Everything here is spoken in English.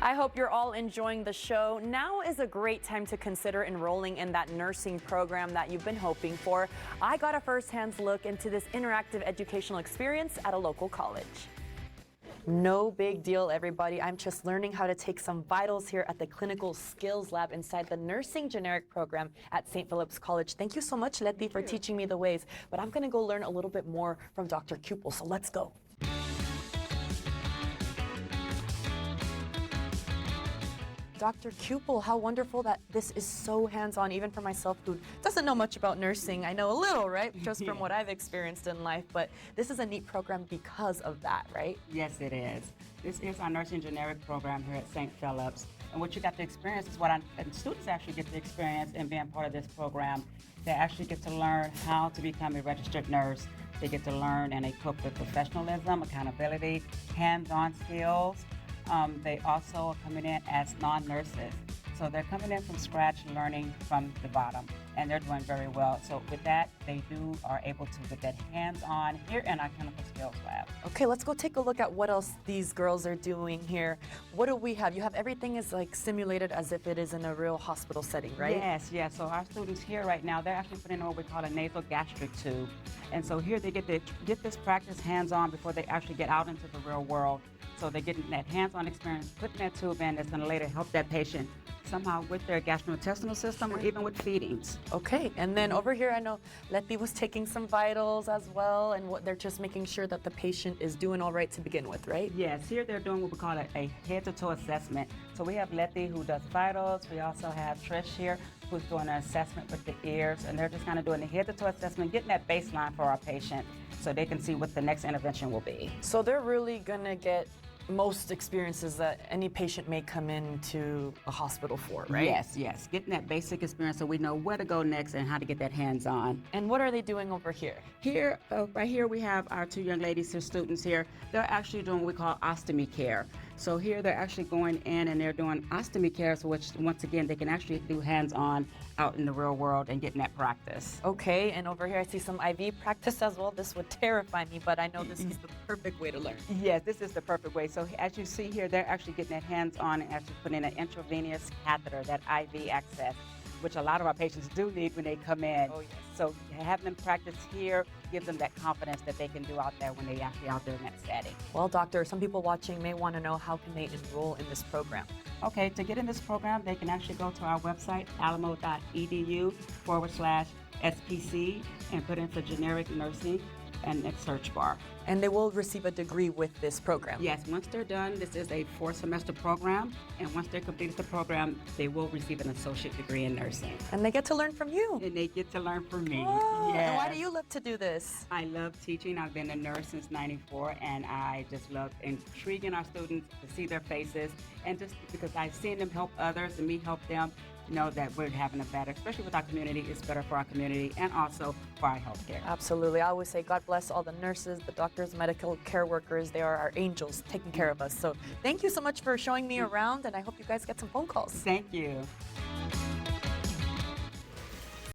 I hope you're all enjoying the show. Now is a great time to consider enrolling in that nursing program that you've been hoping for. I got a first-hand look into this interactive educational experience at a local college. No big deal, everybody. I'm just learning how to take some vitals here at the Clinical Skills Lab inside the Nursing Generic Program at St. Philip's College. Thank you so much, Letty, for teaching me the ways. But I'm going to go learn a little bit more from Dr. Cupel, so let's go. Dr. Cupel, how wonderful that this is so hands-on, even for myself who doesn't know much about nursing. I know a little, right, just from what I've experienced in life, but this is a neat program because of that, right? Yes, it is. This is our nursing generic program here at St. Philip's. And what you got to experience is and students actually get to experience in being part of this program. They actually get to learn how to become a registered nurse. They get to learn and equip with professionalism, accountability, hands-on skills. They also are coming in as non-nurses. So they're coming in from scratch, learning from the bottom, and they're doing very well. So with that, they are able to get that hands-on here in our clinical skills lab. Okay, let's go take a look at what else these girls are doing here. What do we have? You have everything is like simulated as if it is in a real hospital setting, right? Yes. So our students here right now, they're actually putting in what we call a nasal gastric tube. And so here they get this practice hands-on before they actually get out into the real world. So they're getting that hands-on experience, putting that tube in that's going to later help that patient somehow with their gastrointestinal system or even with feedings. Okay, and then over here I know Letty was taking some vitals as well, and they're just making sure that the patient is doing all right to begin with, right? Yes, here they're doing what we call a head-to-toe assessment. So we have Letty who does vitals. We also have Trish here who's doing an assessment with the ears, and they're just kind of doing the head-to-toe assessment, getting that baseline for our patient so they can see what the next intervention will be. So they're really gonna get most experiences that any patient may come into a hospital for, right? Yes. Getting that basic experience so we know where to go next and how to get that hands-on. And what are they doing over here? Here, right here, we have our two young ladies, here, students here. They're actually doing what we call ostomy care. So here they're actually going in and they're doing ostomy care, so which once again, they can actually do hands-on out in the real world and getting that practice. Okay, and over here I see some IV practice as well. This would terrify me, but I know this is the perfect way to learn. Yes, this is the perfect way. So as you see here, they're actually getting that hands-on and actually putting in an intravenous catheter, that IV access, which a lot of our patients do need when they come in. Oh, yes. So having them practice here gives them that confidence that they can do out there when they actually out there in that setting. Well, doctor, some people watching may want to know how can they enroll in this program? Okay, to get in this program, they can actually go to our website, alamo.edu/SPC, and put in for generic nursing and a search bar. And they will receive a degree with this program? Yes, once they're done, this is a 4-semester program, and once they're completed the program, they will receive an associate degree in nursing. And they get to learn from you? And they get to learn from me. Oh, yes. And why do you love to do this? I love teaching. I've been a nurse since '94, and I just love intriguing our students to see their faces, and just because I've seen them help others and me help them, know that we're having a better, especially with our community, it's better for our community and also for our healthcare. Absolutely. I always say God bless all the nurses, the doctors, medical care workers. They are our angels taking care of us. So thank you so much for showing me around, and I hope you guys get some phone calls. Thank you.